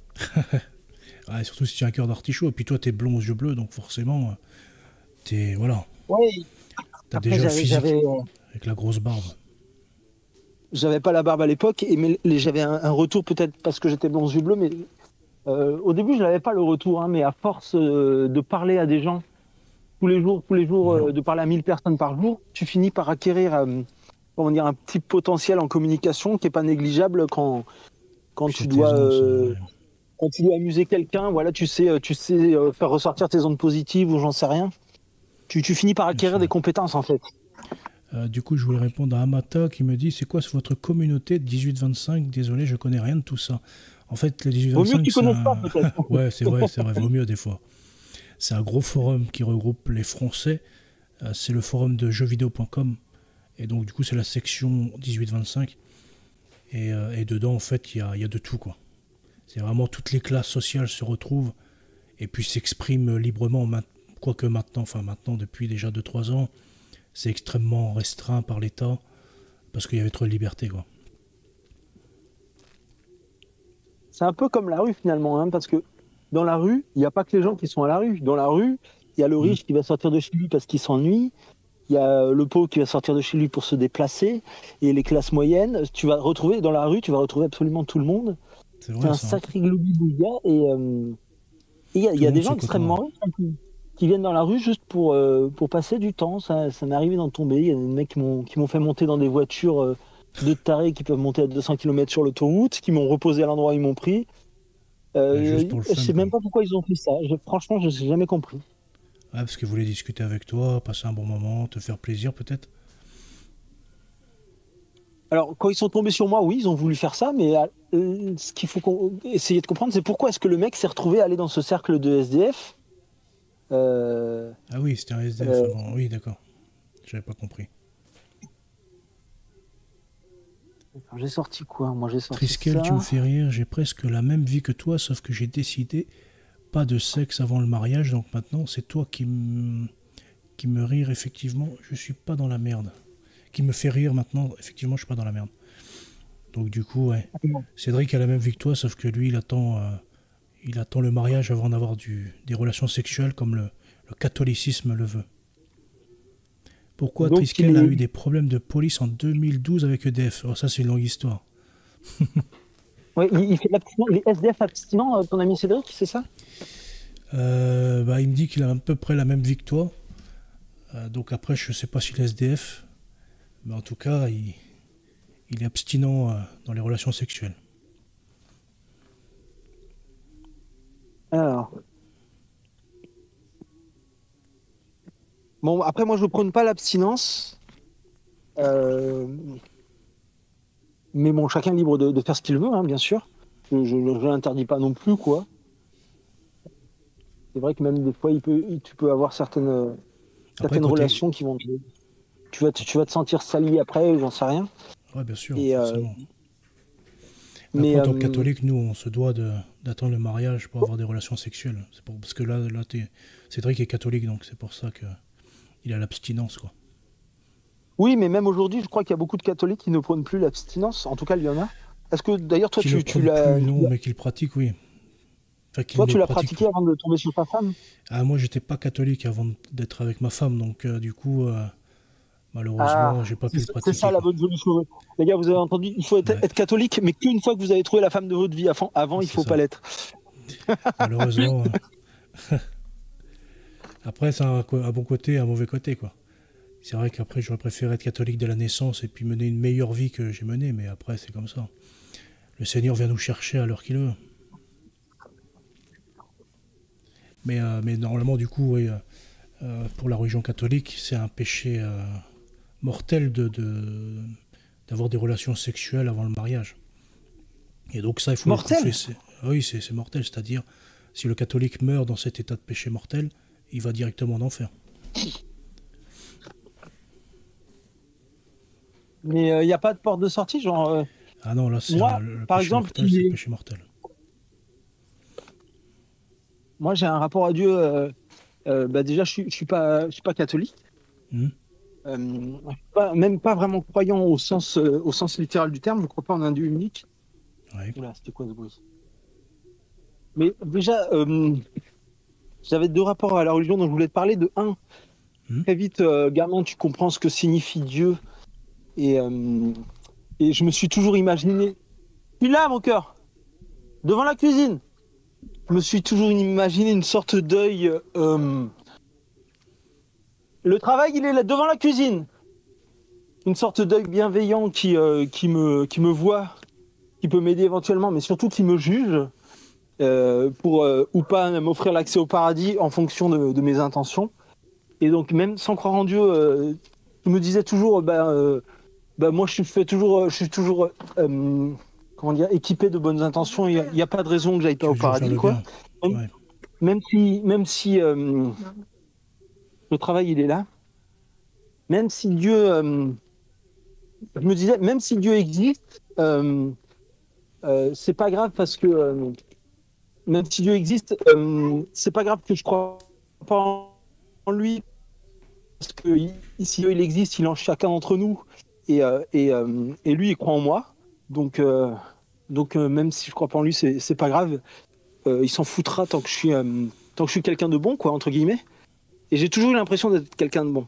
Ouais, surtout si tu as un cœur d'artichaut, et puis toi t'es blond aux yeux bleus, donc forcément t'es... Voilà. Ouais. T'as déjà le physique avec la grosse barbe. J'avais pas la barbe à l'époque, mais j'avais un retour, peut-être parce que j'étais blond aux yeux bleus, mais au début je n'avais pas le retour, mais à force de parler à des gens tous les jours, de parler à 1000 personnes par jour, tu finis par acquérir un petit potentiel en communication qui est pas négligeable quand tu dois amuser quelqu'un, voilà, tu sais faire ressortir tes ondes positives ou j'en sais rien. Tu finis par acquérir des compétences, en fait. Du coup, je voulais répondre à Amata qui me dit c'est quoi votre communauté de 18-25? Désolé, je connais rien de tout ça. En fait, le 18-25, vaut mieux que tu connaisses pas, peut-être. Ouais, c'est vrai, vaut mieux des fois. C'est un gros forum qui regroupe les Français. C'est le forum de jeuxvideo.com. Et donc, du coup, c'est la section 18-25. Et dedans, en fait, il y a de tout, quoi. C'est vraiment toutes les classes sociales se retrouvent et puis s'expriment librement. Quoique maintenant, depuis déjà 2-3 ans, c'est extrêmement restreint par l'État parce qu'il y avait trop de liberté, quoi. C'est un peu comme la rue finalement, hein, parce que dans la rue, il n'y a pas que les gens qui sont à la rue. Dans la rue, il y a le riche qui va sortir de chez lui parce qu'il s'ennuie, il y a le pauvre qui va sortir de chez lui pour se déplacer, et les classes moyennes. Tu vas retrouver dans la rue, tu vas retrouver absolument tout le monde. C'est un sacré globi-bouga, et il y a des gens extrêmement riches qui qui viennent dans la rue juste pour passer du temps. Ça m'est arrivé d'en tomber. Il y a des mecs qui m'ont fait monter dans des voitures de tarés qui peuvent monter à 200 km sur l'autoroute, qui m'ont reposé à l'endroit où ils m'ont pris. Je sais même pas pourquoi ils ont fait ça. Franchement, je n'ai jamais compris. Ouais, parce qu'ils voulaient discuter avec toi, passer un bon moment, te faire plaisir peut-être. Alors, quand ils sont tombés sur moi, oui, ils ont voulu faire ça, mais ce qu'il faut essayer de comprendre, c'est pourquoi est-ce que le mec s'est retrouvé à aller dans ce cercle de SDF. Ah oui, c'était un SDF avant. Oui, d'accord. J'avais pas compris. J'ai sorti quoi? Moi, j'ai sorti Triskel, ça. tu me fais rire. J'ai presque la même vie que toi, sauf que j'ai décidé pas de sexe avant le mariage. Donc maintenant, c'est toi qui me rire. Effectivement, je suis pas dans la merde. Qui me fait rire maintenant. Effectivement, je suis pas dans la merde. Donc du coup, ouais. Cédric a la même vie que toi, sauf que lui, il attend le mariage avant d'avoir des relations sexuelles comme le catholicisme le veut. Pourquoi Triskel a eu des problèmes de police en 2012 avec EDF? Oh, ça, c'est une longue histoire. Ouais, il fait les SDF abstinents, ton ami Cédric, c'est ça? Il me dit qu'il a à peu près la même vie que toi. Donc après, je sais pas s'il est SDF. Mais en tout cas, il est abstinent dans les relations sexuelles. Alors. Bon, après, moi, je ne prône pas l'abstinence. Mais bon, chacun est libre de faire ce qu'il veut, hein, bien sûr. Je ne l'interdis pas non plus, quoi. C'est vrai que même des fois, tu peux avoir certaines relations qui vont... Tu vas te sentir sali après, j'en sais rien. Ouais, bien sûr, et, forcément. Mais en tant que catholique, nous, on se doit d'attendre le mariage pour avoir des relations sexuelles. Parce que là Cédric est catholique, donc c'est pour ça qu'il a l'abstinence, quoi. Oui, mais même aujourd'hui, je crois qu'il y a beaucoup de catholiques qui ne prônent plus l'abstinence. En tout cas, il y en a. Est-ce que d'ailleurs, toi, tu l'as... Non, mais qui le pratiquent, oui. Enfin, toi, tu l'as pratiqué avant de tomber sur ta femme? Ah, moi, j'étais pas catholique avant d'être avec ma femme, donc du coup... malheureusement, j'ai pas pu le pratiquer. C'est ça la bonne solution. Les gars, vous avez entendu, il faut être catholique, mais qu'une fois que vous avez trouvé la femme de votre vie. Avant, il faut pas l'être. Malheureusement. Après, ça a un bon côté et un mauvais côté, quoi. C'est vrai qu'après, j'aurais préféré être catholique de la naissance et puis mener une meilleure vie que j'ai menée, mais après, c'est comme ça. Le Seigneur vient nous chercher à l'heure qu'il veut. Mais normalement, du coup, oui, pour la religion catholique, c'est un péché... mortel d'avoir des relations sexuelles avant le mariage. Et donc ça, il faut le confesser. Oui, c'est mortel, c'est-à-dire, si le catholique meurt dans cet état de péché mortel, il va directement en enfer. Mais il n'y a pas de porte de sortie, genre... Ah non, là, c'est le par péché exemple, mortel, c'est le péché mortel. Moi, j'ai un rapport à Dieu... déjà, je suis pas catholique. Même pas vraiment croyant au sens littéral du terme. Je ne crois pas en un Dieu unique. Ouais. Oula, c'était quoi ce bruit? Mais déjà, j'avais deux rapports à la religion dont je voulais te parler. De un, très vite, gamin, tu comprends ce que signifie Dieu. Et je me suis toujours imaginé... Tu là, mon cœur, devant la cuisine. Je me suis toujours imaginé une sorte d'œil... Le travail, il est là, devant la cuisine. Une sorte d'œil bienveillant qui me voit, qui peut m'aider éventuellement, mais surtout qui me juge pour ou pas m'offrir l'accès au paradis en fonction de mes intentions. Et donc, même sans croire en Dieu, je me disais toujours, moi, je suis toujours comment dire, équipé de bonnes intentions. Il n'y a pas de raison que j'aille pas au paradis, quoi. Même si le travail, il est là. Même si Dieu... je me disais, même si Dieu existe, c'est pas grave parce que... même si Dieu existe, c'est pas grave que je crois pas en lui. Parce que si Dieu, il existe, il est en chacun d'entre nous. Et lui, il croit en moi. Donc même si je crois pas en lui, c'est pas grave. Il s'en foutra tant que je suis quelqu'un de bon, quoi, entre guillemets. Et j'ai toujours eu l'impression d'être quelqu'un de bon.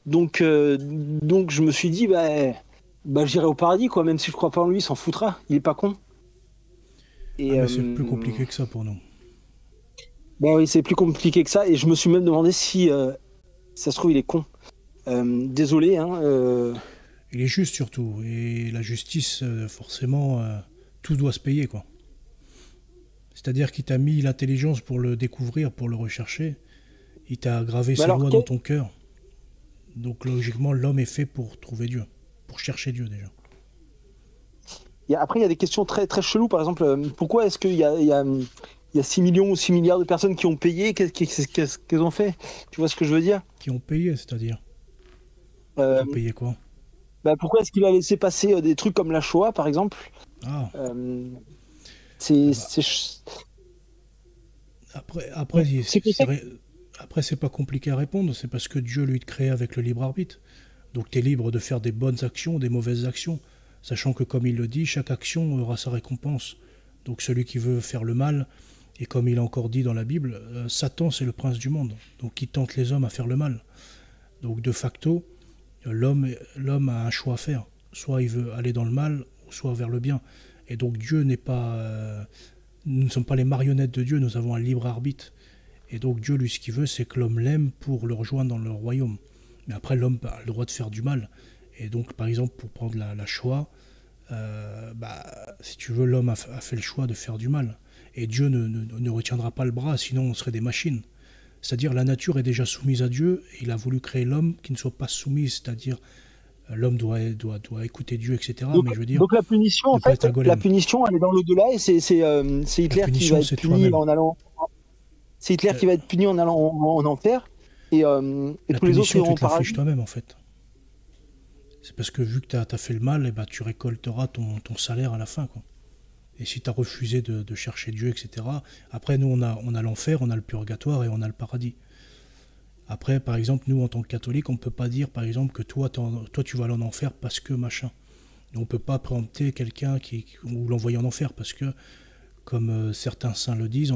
Donc je me suis dit, j'irai au paradis, quoi, même si je crois pas en lui, il s'en foutra, il est pas con. Mais c'est plus compliqué que ça pour nous. Ben oui, c'est plus compliqué que ça. Et je me suis même demandé si ça se trouve, il est con. Désolé, hein. Il est juste surtout. Et la justice, forcément, tout doit se payer, quoi. C'est-à-dire qu'il t'a mis l'intelligence pour le découvrir, pour le rechercher. Il t'a gravé ses lois dans ton cœur. Donc logiquement, l'homme est fait pour trouver Dieu, pour chercher Dieu déjà. Après, il y a des questions très, très cheloues. Par exemple, pourquoi est-ce qu'il y a 6 millions ou 6 milliards de personnes qui ont payé? Qu'est-ce qu'elles ont fait? Tu vois ce que je veux dire? Qui ont payé, c'est-à-dire qui ont payé quoi? Pourquoi est-ce qu'il a laissé passer des trucs comme la Shoah, par exemple? Ah. Après, c'est pas compliqué à répondre. C'est parce que Dieu, lui, te crée avec le libre arbitre. Donc, tu es libre de faire des bonnes actions, des mauvaises actions. Sachant que, comme il le dit, chaque action aura sa récompense. Donc, celui qui veut faire le mal, et comme il a encore dit dans la Bible, Satan, c'est le prince du monde. Donc, il tente les hommes à faire le mal. Donc, de facto, l'homme a un choix à faire. Soit il veut aller dans le mal, soit vers le bien. Et donc, Dieu n'est pas... nous ne sommes pas les marionnettes de Dieu, nous avons un libre arbitre. Et donc Dieu, lui, ce qu'il veut, c'est que l'homme l'aime pour le rejoindre dans le royaume. Mais après, l'homme a le droit de faire du mal. Et donc, par exemple, pour prendre la Shoah, si tu veux, l'homme a fait le choix de faire du mal. Et Dieu ne retiendra pas le bras, sinon on serait des machines. C'est-à-dire, la nature est déjà soumise à Dieu, et il a voulu créer l'homme qui ne soit pas soumis, c'est-à-dire, l'homme doit écouter Dieu, etc. Donc, mais je veux dire, donc la punition, en fait, la punition, elle est dans l'au-delà, et c'est Hitler qui va être puni en allant... C'est Hitler qui va être puni en allant en enfer, et tous les autres iront au paradis. Toi-même, en fait. C'est parce que vu que tu as fait le mal, tu récolteras ton salaire à la fin, quoi. Et si tu as refusé de chercher Dieu, etc. Après, nous, on a l'enfer, on a le purgatoire et on a le paradis. Après, par exemple, nous, en tant que catholiques, on ne peut pas dire, par exemple, que toi, tu vas aller en enfer parce que machin. Et on ne peut pas préempter quelqu'un ou l'envoyer en enfer parce que, comme certains saints le disent,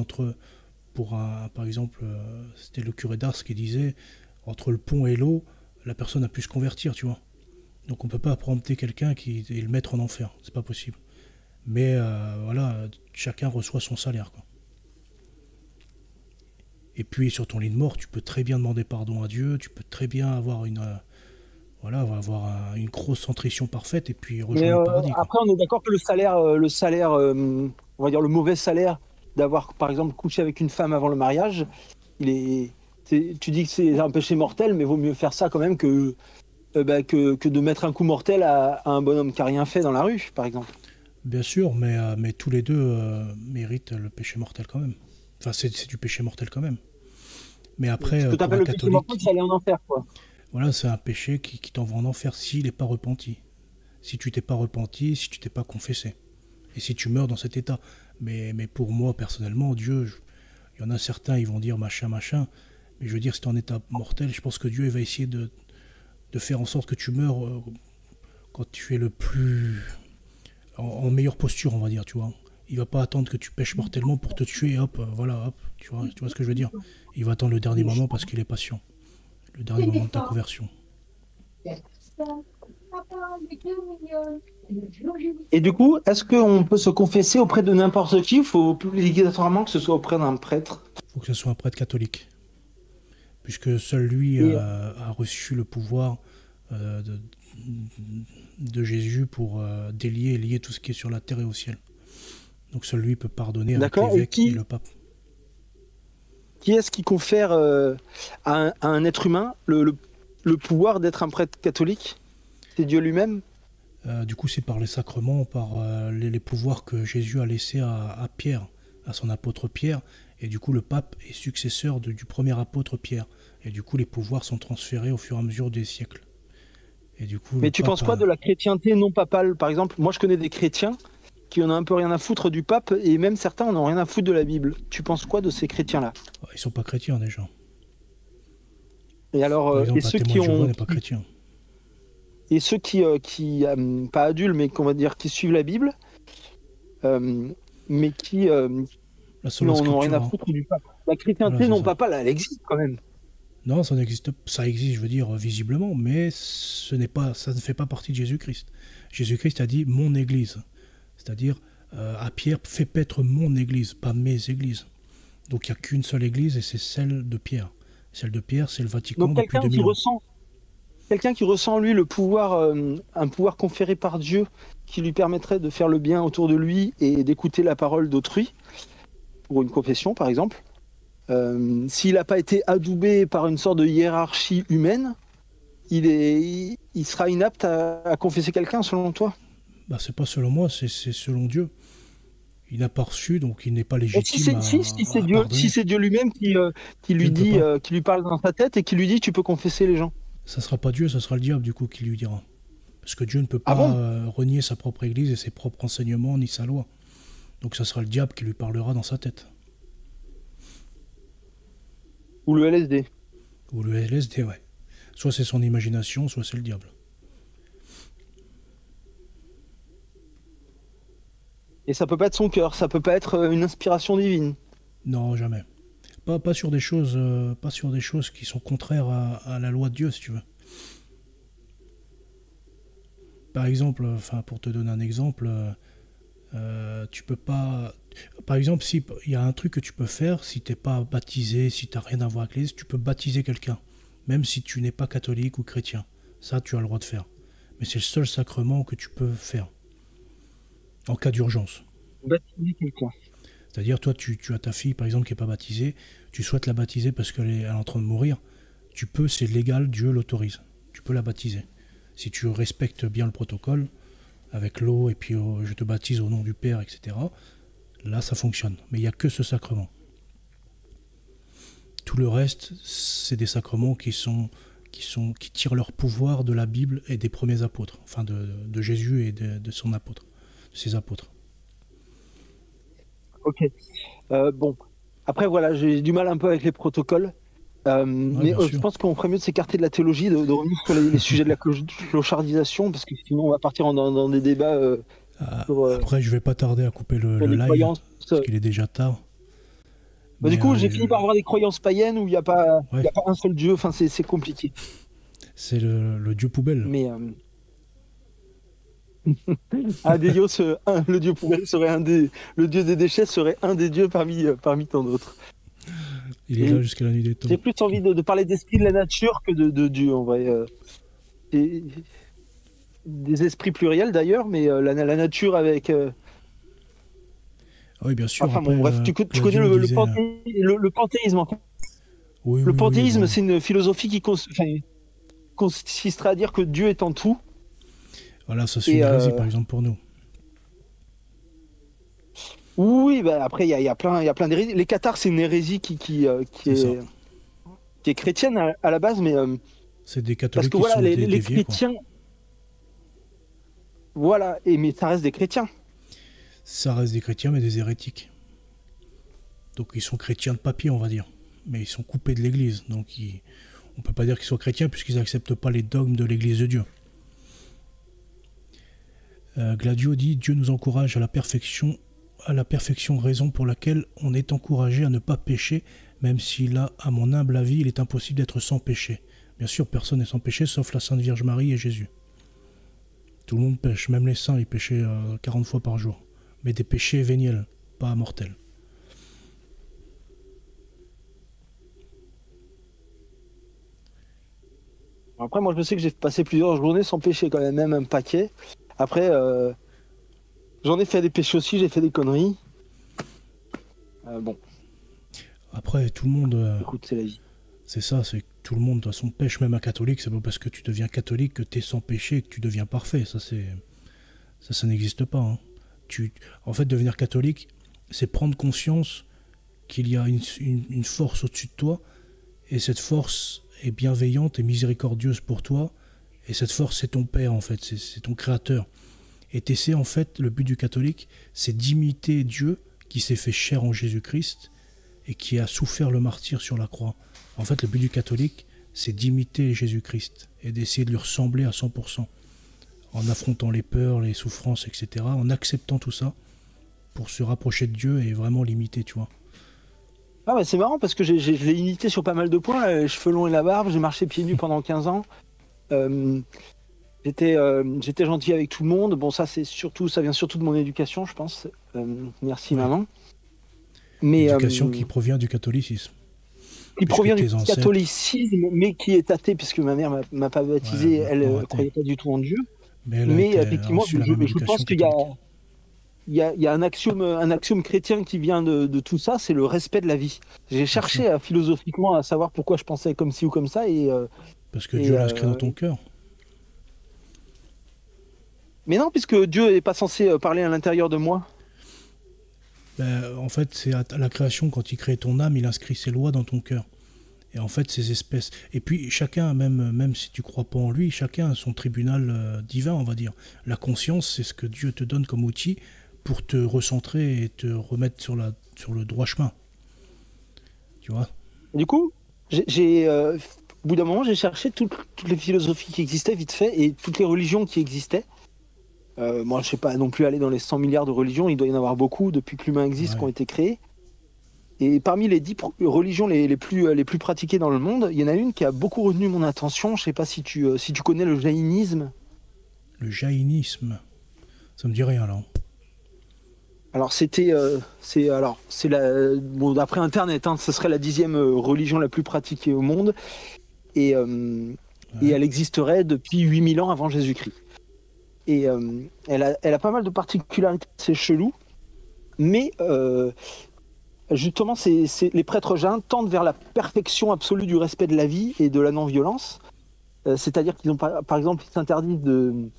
par exemple, c'était le curé d'Ars qui disait, entre le pont et l'eau, la personne a pu se convertir, tu vois. Donc on ne peut pas préempter quelqu'un et le mettre en enfer, c'est pas possible. Mais voilà, chacun reçoit son salaire, quoi. Et puis sur ton lit de mort, tu peux très bien demander pardon à Dieu, tu peux très bien avoir une grosse centrition parfaite et puis rejoindre le paradis. Après, on est d'accord que le salaire, on va dire le mauvais salaire d'avoir, par exemple, couché avec une femme avant le mariage, tu dis que c'est un péché mortel, mais vaut mieux faire ça quand même que de mettre un coup mortel à un bonhomme qui n'a rien fait dans la rue, par exemple. Bien sûr, mais tous les deux méritent le péché mortel quand même. Enfin, c'est du péché mortel quand même. Mais après, ce que tu appelles le péché mortel, c'est aller en enfer, quoi. Voilà, c'est un péché qui t'envoie en enfer s'il n'est pas repenti. Si tu t'es pas repenti, si tu t'es pas confessé. Et si tu meurs dans cet état. Mais pour moi, personnellement, Dieu, il y en a certains, ils vont dire machin. Mais je veux dire, si tu es en état mortel, je pense que Dieu il va essayer de faire en sorte que tu meurs quand tu es le plus... en meilleure posture, on va dire, tu vois. Il va pas attendre que tu pêches mortellement pour te tuer, hop, tu vois ce que je veux dire. Il va attendre le dernier moment parce qu'il est patient. Le dernier moment de ta conversion. Et du coup, est-ce qu'on peut se confesser auprès de n'importe qui? Il faut obligatoirement que ce soit auprès d'un prêtre? Il faut que ce soit un prêtre catholique. Puisque seul lui a reçu le pouvoir de Jésus pour délier et lier tout ce qui est sur la terre et au ciel. Donc seul lui peut pardonner avec l'évêque et le pape. Qui est-ce qui confère à un être humain le pouvoir d'être un prêtre catholique? C'est Dieu lui-même? Du coup, c'est par les sacrements, par les pouvoirs que Jésus a laissés à Pierre, à son apôtre Pierre. Et du coup, le pape est successeur du premier apôtre Pierre. Et du coup, les pouvoirs sont transférés au fur et à mesure des siècles. Et du coup, mais tu penses quoi de la chrétienté non papale? Par exemple, moi je connais des chrétiens qui en ont un peu rien à foutre du pape, et même certains en ont rien à foutre de la Bible. Tu penses quoi de ces chrétiens-là? Ils sont pas chrétiens déjà. Et alors, par exemple, et ceux qui ont... n'est pas chrétien. Et ceux qui pas adultes, mais qu'on va dire qui suivent la Bible, mais qui n'ont rien à foutre du pape. La chrétienté non papale, elle existe quand même. Non, ça existe, je veux dire, visiblement, mais ça ne fait pas partie de Jésus-Christ. Jésus-Christ a dit « mon Église ». C'est-à-dire, à Pierre, fais paître mon Église, pas mes églises. Donc il n'y a qu'une seule église et c'est celle de Pierre. Celle de Pierre, c'est le Vatican. Donc depuis 2000 ans. Quelqu'un qui ressent en lui le pouvoir, un pouvoir conféré par Dieu qui lui permettrait de faire le bien autour de lui et d'écouter la parole d'autrui, pour une confession par exemple, s'il n'a pas été adoubé par une sorte de hiérarchie humaine, il sera inapte à confesser quelqu'un selon toi? Bah, c'est pas selon moi, c'est selon Dieu. Il n'a pas reçu, donc il n'est pas légitime Si c'est Dieu lui-même qui lui dit, qui lui parle dans sa tête et qui lui dit tu peux confesser les gens. Ça sera pas Dieu, ça sera le diable du coup qui lui dira. Parce que Dieu ne peut pas renier sa propre église et ses propres enseignements ni sa loi. Donc ça sera le diable qui lui parlera dans sa tête. Ou le LSD. Ou le LSD, ouais. Soit c'est son imagination, soit c'est le diable. Et ça peut pas être son cœur, ça peut pas être une inspiration divine. Non, jamais. Pas sur des choses qui sont contraires à la loi de Dieu, si tu veux. Par exemple, pour te donner un exemple, tu peux pas. Par exemple, si il y a un truc que tu peux faire, si t'es pas baptisé, si t'as rien à voir avec l'Église, tu peux baptiser quelqu'un, même si tu n'es pas catholique ou chrétien. Ça, tu as le droit de faire. Mais c'est le seul sacrement que tu peux faire en cas d'urgence. Baptiser quelqu'un. C'est-à-dire, toi, tu as ta fille, par exemple, qui n'est pas baptisée, tu souhaites la baptiser parce qu'elle est en train de mourir, tu peux, c'est légal, Dieu l'autorise. Tu peux la baptiser. Si tu respectes bien le protocole, avec l'eau, et puis je te baptise au nom du Père, etc., là, ça fonctionne. Mais il n'y a que ce sacrement. Tout le reste, c'est des sacrements qui tirent leur pouvoir de la Bible et des premiers apôtres, enfin de Jésus et de son apôtre, de ses apôtres. Ok. Bon. Après, voilà, j'ai du mal un peu avec les protocoles. Mais je pense qu'on ferait mieux de s'écarter de la théologie, de revenir sur les sujets de la clochardisation, parce que sinon on va partir dans des débats. Après, je vais pas tarder à couper le live, parce qu'il est déjà tard. Du coup, j'ai fini par avoir des croyances païennes où il n'y a pas un seul Dieu, enfin c'est compliqué. C'est le Dieu poubelle. Mais le Dieu poubelle serait le Dieu des déchets serait un des dieux parmi tant d'autres. Il est là jusqu'à la nuit des temps. J'ai plus envie de parler d'esprit de la nature que de Dieu, en vrai. Des esprits pluriels d'ailleurs, mais la nature avec... Oui, bien sûr. Enfin après, bon, bref, tu connais le panthéisme, en fait. Oui, le panthéisme, bon. c'est une philosophie qui consisterait à dire que Dieu est en tout. Voilà, ça c'est une hérésie, par exemple, pour nous. Oui, bah après il y a plein d'hérésies. Les cathares, c'est une hérésie qui est chrétienne à la base, mais c'est des catholiques parce que voilà, les déviés, chrétiens, quoi. Voilà, mais ça reste des chrétiens. Ça reste des chrétiens, mais des hérétiques. Donc ils sont chrétiens de papier, on va dire, mais ils sont coupés de l'Église. Donc on peut pas dire qu'ils soient chrétiens puisqu'ils n'acceptent pas les dogmes de l'Église de Dieu. Gladio dit: Dieu nous encourage à la perfection, raison pour laquelle on est encouragé à ne pas pécher, même si là, à mon humble avis, il est impossible d'être sans péché. Bien sûr, personne n'est sans péché, sauf la Sainte Vierge Marie et Jésus. Tout le monde pêche, même les saints, ils péchaient 40 fois par jour. Mais des péchés véniels, pas mortels. Après, moi, je sais que j'ai passé plusieurs journées sans péché, quand même un paquet. Après, j'en ai fait des péchés aussi, j'ai fait des conneries. Bon. Après, tout le monde... Écoute, c'est la vie. C'est ça, c'est que tout le monde, de toute façon, pêche, même un catholique. C'est pas parce que tu deviens catholique que tu es sans péché et que tu deviens parfait. Ça n'existe pas. Hein. En fait, devenir catholique, c'est prendre conscience qu'il y a une force au-dessus de toi, et cette force est bienveillante et miséricordieuse pour toi, et cette force, c'est ton Père, en fait, c'est ton Créateur. Et t'essaies, en fait, le but du catholique, c'est d'imiter Dieu, qui s'est fait chair en Jésus-Christ, et qui a souffert le martyre sur la croix. En fait, le but du catholique, c'est d'imiter Jésus-Christ, et d'essayer de lui ressembler à 100%. En affrontant les peurs, les souffrances, etc., en acceptant tout ça, pour se rapprocher de Dieu et vraiment l'imiter, tu vois. Ah bah c'est marrant parce que je l'ai imité sur pas mal de points, les cheveux longs et la barbe, j'ai marché pieds nus pendant 15 ans. J'étais gentil avec tout le monde. Bon, ça vient surtout de mon éducation, je pense. Merci, ouais. Maman. L'éducation qui provient du catholicisme. Qui provient du catholicisme, mais qui est athée, puisque ma mère m'a pas baptisé, elle ne croyait pas du tout en Dieu. Mais effectivement, je pense qu'il y a un axiome chrétien qui vient de tout ça, c'est le respect de la vie. J'ai cherché philosophiquement à savoir pourquoi je pensais comme ci ou comme ça. Parce que Dieu l'a inscrit dans ton cœur. Mais non, puisque Dieu n'est pas censé parler à l'intérieur de moi. En fait, c'est à la création, quand il crée ton âme, il inscrit ses lois dans ton cœur. Et en fait, ces espèces... Et puis, chacun, même si tu crois pas en lui, chacun a son tribunal divin, on va dire. La conscience, c'est ce que Dieu te donne comme outil pour te recentrer et te remettre sur le droit chemin. Tu vois ? Du coup, au bout d'un moment, j'ai cherché toutes les philosophies qui existaient, vite fait, et toutes les religions qui existaient. Moi, je ne sais pas non plus aller dans les 100 milliards de religions, il doit y en avoir beaucoup depuis que l'humain existe qui ont été créées. Et parmi les 10 religions les plus pratiquées dans le monde, il y en a une qui a beaucoup retenu mon attention. Je ne sais pas si tu connais le jaïnisme. Le jaïnisme, ça me dit rien là. Alors d'après Internet, ce serait la 10e religion la plus pratiquée au monde, et elle existerait depuis 8000 ans avant Jésus-Christ. Et elle a pas mal de particularités, c'est chelou, mais justement, les prêtres jaïns tendent vers la perfection absolue du respect de la vie et de la non-violence. C'est-à-dire qu'ils ont, par exemple, ils s'interdisent de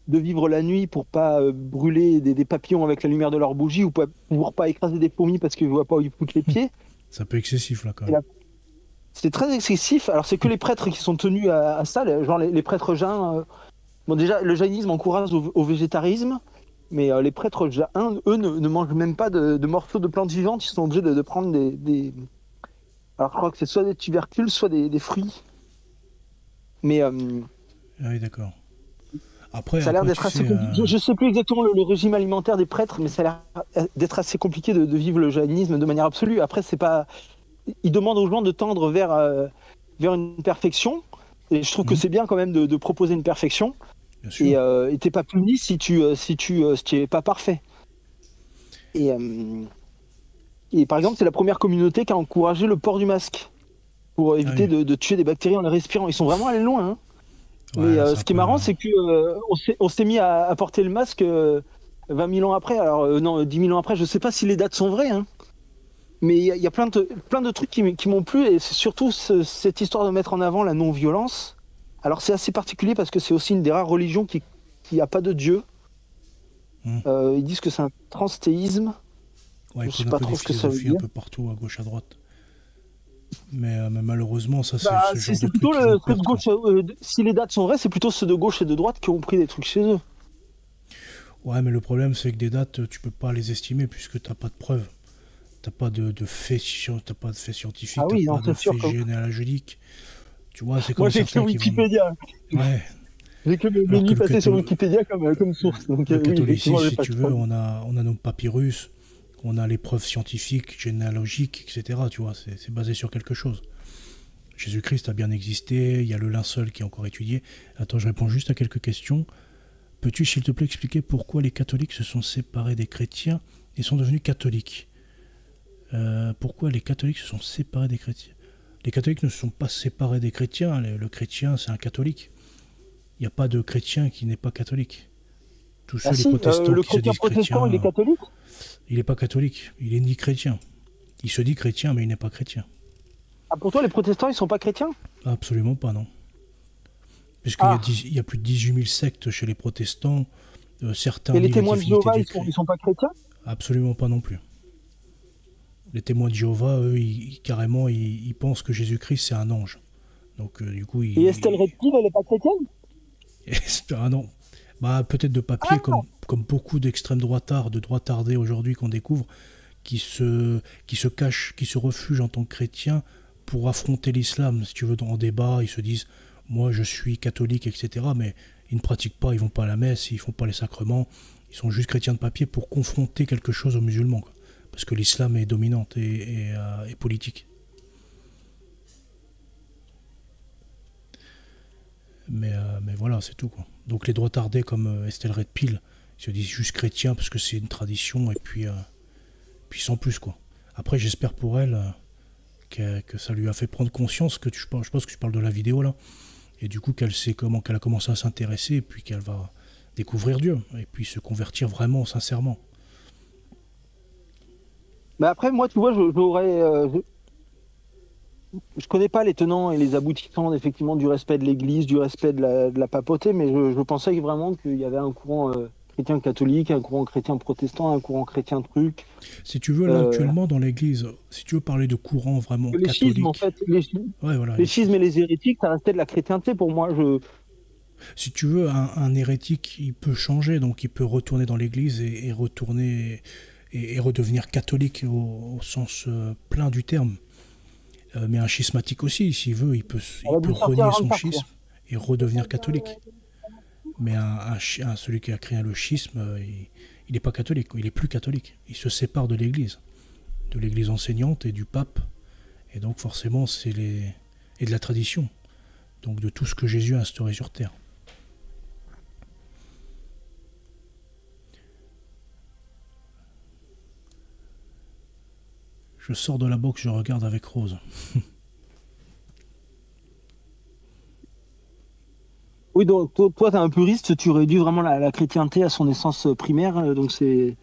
vivre la nuit pour pas brûler des papillons avec la lumière de leur bougie, ou pour pas écraser des fourmis parce qu'ils ne voient pas où ils foutent les pieds. C'est un peu excessif là quand même. C'est très excessif. Alors c'est que les prêtres qui sont tenus à ça, genre les prêtres jaïns. Bon, déjà, le jaïnisme encourage au végétarisme, mais les prêtres jaïns, eux, ne mangent même pas de morceaux de plantes vivantes. Ils sont obligés de prendre des... Alors je crois que c'est soit des tubercules, soit des fruits. Mais... Ah oui, d'accord. Après, ça a l'air d'être assez compliqué. Je ne sais plus exactement le régime alimentaire des prêtres, mais ça a l'air d'être assez compliqué de vivre le jaïnisme de manière absolue. Après, c'est pas... Ils demandent aux gens de tendre vers une perfection, et je trouve que c'est bien quand même de proposer une perfection. Et t'es pas puni si tu es pas parfait. Et par exemple, c'est la première communauté qui a encouragé le port du masque pour éviter de tuer des bactéries en les respirant. Ils sont vraiment allés loin. Hein. Mais ce qui est marrant, c'est que on s'est mis à porter le masque 20 000 ans après. Alors non, 10 000 ans après. Je sais pas si les dates sont vraies. Hein. Mais il y a plein de trucs qui m'ont plu, et c'est surtout cette histoire de mettre en avant la non-violence. Alors c'est assez particulier parce que c'est aussi une des rares religions qui n'a pas de Dieu. Ils disent que c'est un transthéisme. Ouais, je ne sais pas trop ce que ça veut dire. Un peu partout, à gauche, à droite. Mais malheureusement, ça c'est plutôt le truc de gauche. Si les dates sont vraies, c'est plutôt ceux de gauche et de droite qui ont pris des trucs chez eux. Ouais, mais le problème c'est que des dates, tu peux pas les estimer puisque tu n'as pas de preuves. Tu n'as pas de faits scientifiques, tu n'as pas de faits généalogiques. Tu vois, c'est comme moi, j'ai que Wikipédia. Ouais. J'ai que mes livres passés sur Wikipédia comme source. Donc, le catholicisme, si tu veux, on a nos papyrus, on a les preuves scientifiques, généalogiques, etc. Tu vois, c'est basé sur quelque chose. Jésus-Christ a bien existé, il y a le linceul qui est encore étudié. Attends, je réponds juste à quelques questions. Peux-tu, s'il te plaît, expliquer pourquoi les catholiques se sont séparés des chrétiens et sont devenus catholiques ? Pourquoi les catholiques se sont séparés des chrétiens ? Les catholiques ne se sont pas séparés des chrétiens. Le chrétien, c'est un catholique. Il n'y a pas de chrétien qui n'est pas catholique. Tous ceux, les protestants le qui se disent chrétien, il est catholique ? Il n'est pas catholique. Il est ni chrétien. Il se dit chrétien, mais il n'est pas chrétien. Ah, pour toi, les protestants, ils ne sont pas chrétiens ? Absolument pas, non. Puisqu'il y a plus de 18 000 sectes chez les protestants. Certains. Et les témoins de Jéhovah, ils ne sont pas chrétiens ? Absolument pas non plus. Les témoins de Jéhovah, eux, carrément, ils pensent que Jésus-Christ, c'est un ange. Donc, du coup, Et Estelle Reptile, elle n'est pas chrétienne ? Ah non. Bah, peut-être de papier, comme beaucoup d'extrême droitards, de droitardés aujourd'hui qu'on découvre, qui se cachent, qui se refugent en tant que chrétiens pour affronter l'islam. Si tu veux, en débat, ils se disent « moi, je suis catholique, etc. » Mais ils ne pratiquent pas, ils vont pas à la messe, ils font pas les sacrements. Ils sont juste chrétiens de papier pour confronter quelque chose aux musulmans, quoi. Parce que l'islam est dominante et politique. Mais voilà, c'est tout, quoi. Donc les droitardés comme Estelle Redpil, ils se disent juste chrétiens parce que c'est une tradition, et puis sans plus, quoi. Après, j'espère pour elle que ça lui a fait prendre conscience que je pense que tu parles de la vidéo là. Et du coup, qu'elle a commencé à s'intéresser, et puis qu'elle va découvrir Dieu, et puis se convertir vraiment, sincèrement. Mais après, moi, tu vois, je connais pas les tenants et les aboutissants, effectivement, du respect de l'Église, du respect de la papauté, mais je pensais vraiment qu'il y avait un courant chrétien catholique, un courant chrétien protestant, un courant chrétien truc. Si tu veux, là, actuellement, dans l'Église, si tu veux parler de courant vraiment les catholique... schismes, en fait, les schismes et les hérétiques, ça restait de la chrétienté pour moi. Si tu veux, un hérétique, il peut changer, donc il peut retourner dans l'Église et retourner et redevenir catholique au sens plein du terme. Mais un schismatique aussi, s'il veut, il peut renier son schisme et redevenir catholique. Mais celui qui a créé le schisme, il n'est pas catholique, il est plus catholique. Il se sépare de l'Église enseignante et du pape. Et donc forcément, et de la tradition. Donc de tout ce que Jésus a instauré sur terre. Je sors de la boxe, je regarde avec Rose. Oui, donc toi, t'es un puriste, tu réduis vraiment la chrétienté à son essence primaire, donc c'est...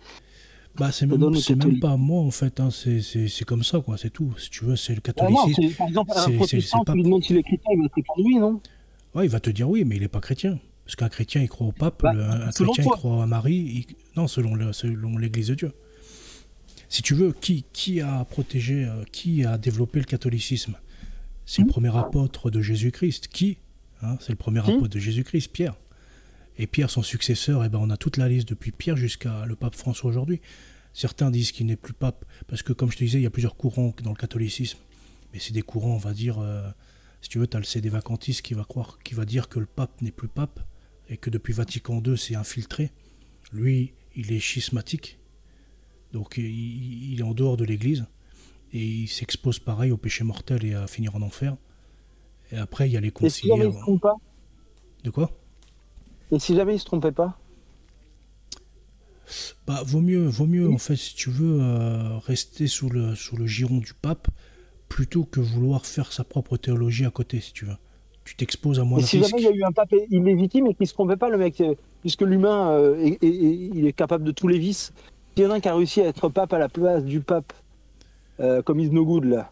Bah, c'est même pas moi, en fait, hein, c'est comme ça, quoi, c'est tout. Si tu veux, c'est le catholicisme. Non, par exemple, un protestant, tu lui demandes s'il est chrétien, il va te répondre oui, non? Ouais, il va te dire oui, mais il n'est pas chrétien. Parce qu'un chrétien, il croit au pape, un chrétien, il croit à Marie, non, selon l'Église de Dieu. Si tu veux, qui a protégé, qui a développé le catholicisme? C'est le premier apôtre de Jésus-Christ. Qui c'est le premier apôtre de Jésus-Christ, Pierre. Et Pierre, son successeur, on a toute la liste depuis Pierre jusqu'à le pape François aujourd'hui. Certains disent qu'il n'est plus pape, parce que comme je te disais, il y a plusieurs courants dans le catholicisme. Mais c'est des courants, on va dire, si tu veux, tu as le CD vacantiste qui va dire que le pape n'est plus pape, et que depuis Vatican II, c'est infiltré. Lui, il est schismatique. Donc il est en dehors de l'Église et il s'expose pareil au péché mortel et à finir en enfer. Et après, il y a les conciliaires. Et si jamais il se trompe pas? De quoi? Et si jamais il se trompait pas? Bah, vaut mieux en fait, si tu veux, rester sous le giron du pape plutôt que vouloir faire sa propre théologie à côté, si tu veux. Tu t'exposes à moins de risques. Et si jamais il y a eu un pape illégitime et qu'il se trompait pas, le mec, puisque l'humain, il est capable de tous les vices. S'il y en a un qui a réussi à être pape à la place du pape, comme Is No Good, là,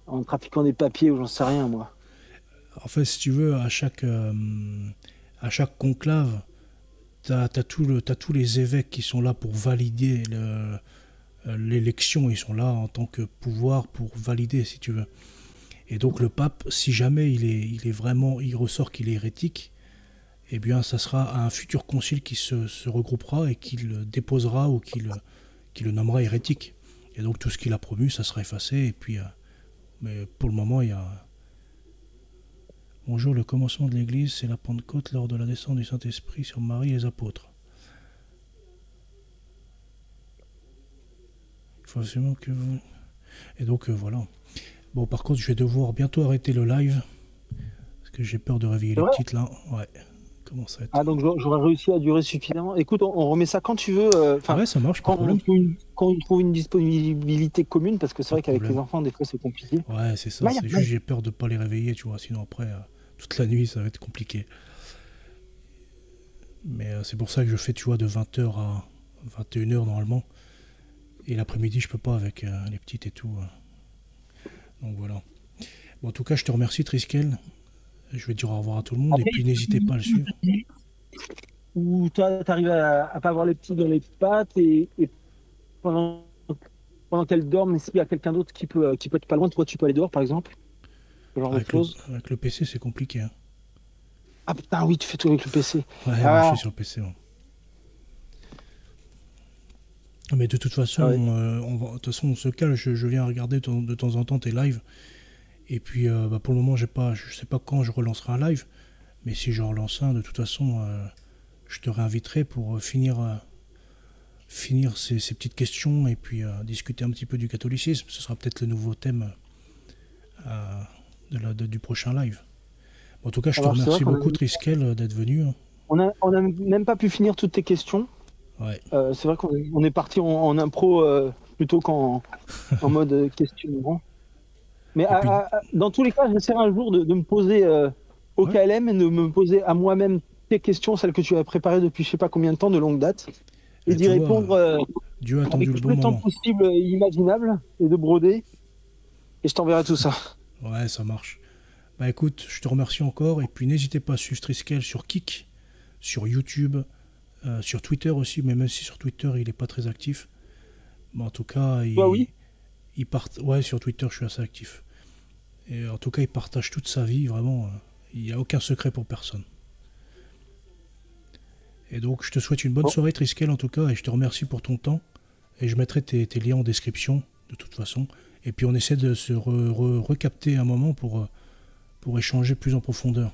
en trafiquant des papiers ou j'en sais rien, moi. En fait, si tu veux, à chaque conclave, t'as tous les évêques qui sont là pour valider l'élection. Ils sont là en tant que pouvoir pour valider, si tu veux. Et donc le pape, si jamais il ressort qu'il est hérétique, eh bien, ça sera à un futur concile qui se regroupera et qui le déposera ou qui le nommera hérétique. Et donc, tout ce qu'il a promu, ça sera effacé. Et puis, mais pour le moment, il y a... Bonjour, le commencement de l'Église, c'est la Pentecôte lors de la descente du Saint-Esprit sur Marie et les apôtres. Il faut absolument que vous... Et donc, voilà. Bon, par contre, je vais devoir bientôt arrêter le live. Parce que j'ai peur de réveiller les petites, là. Ouais. Ah, donc j'aurais réussi à durer suffisamment. Écoute, on remet ça quand tu veux. Ouais, ça marche. Quand on trouve une disponibilité commune, parce que c'est vrai qu'avec les enfants, des fois, c'est compliqué. Ouais, c'est ça. C'est juste j'ai peur de ne pas les réveiller, tu vois. Sinon, après, toute la nuit, ça va être compliqué. Mais c'est pour ça que je fais, tu vois, de 20h à 21h normalement. Et l'après-midi, je peux pas avec les petites et tout. Donc voilà. Bon, en tout cas, je te remercie, Triskel. Je vais dire au revoir à tout le monde. Après, et puis n'hésitez pas à le suivre. Ou toi, tu arrives à pas avoir les petits dans les pattes et pendant qu'elles dorment, s'il y a quelqu'un d'autre qui peut être pas loin, toi tu peux aller dehors par exemple. Avec le PC, c'est compliqué. Hein. Ah putain, oui, tu fais tout avec le PC. Ouais, je suis sur le PC. Ouais. Mais de toute façon, de toute façon, on se cale. Je viens regarder de temps en temps tes lives. Et puis, pour le moment, je sais pas quand je relancerai un live. Mais si je relance un, de toute façon, je te réinviterai pour finir ces petites questions et puis discuter un petit peu du catholicisme. Ce sera peut-être le nouveau thème du prochain live. Bon, en tout cas, je te remercie beaucoup, Triskel, d'être venu. On a même pas pu finir toutes tes questions. Ouais. C'est vrai qu'on est parti en impro plutôt qu'en mode questionnement. Mais puis... dans tous les cas, j'essaierai un jour de me poser au KLM et de me poser à moi-même tes questions, celles que tu as préparées depuis je sais pas combien de temps, de longue date, et d'y répondre Dieu a attendu avec le tout bon le temps moment. possible imaginable et de broder. Et je t'enverrai tout ça. Ouais, ça marche. Bah écoute, je te remercie encore. Et puis n'hésitez pas à suivre Triskel sur Kik, sur YouTube, sur Twitter aussi. Mais même si sur Twitter, il n'est pas très actif. Mais en tout cas, ouais, sur Twitter, je suis assez actif. Et en tout cas, il partage toute sa vie. Vraiment, il n'y a aucun secret pour personne. Et donc, je te souhaite une bonne soirée, Triskel, en tout cas. Et je te remercie pour ton temps. Et je mettrai tes liens en description, de toute façon. Et puis on essaie de se recapter un moment pour échanger plus en profondeur.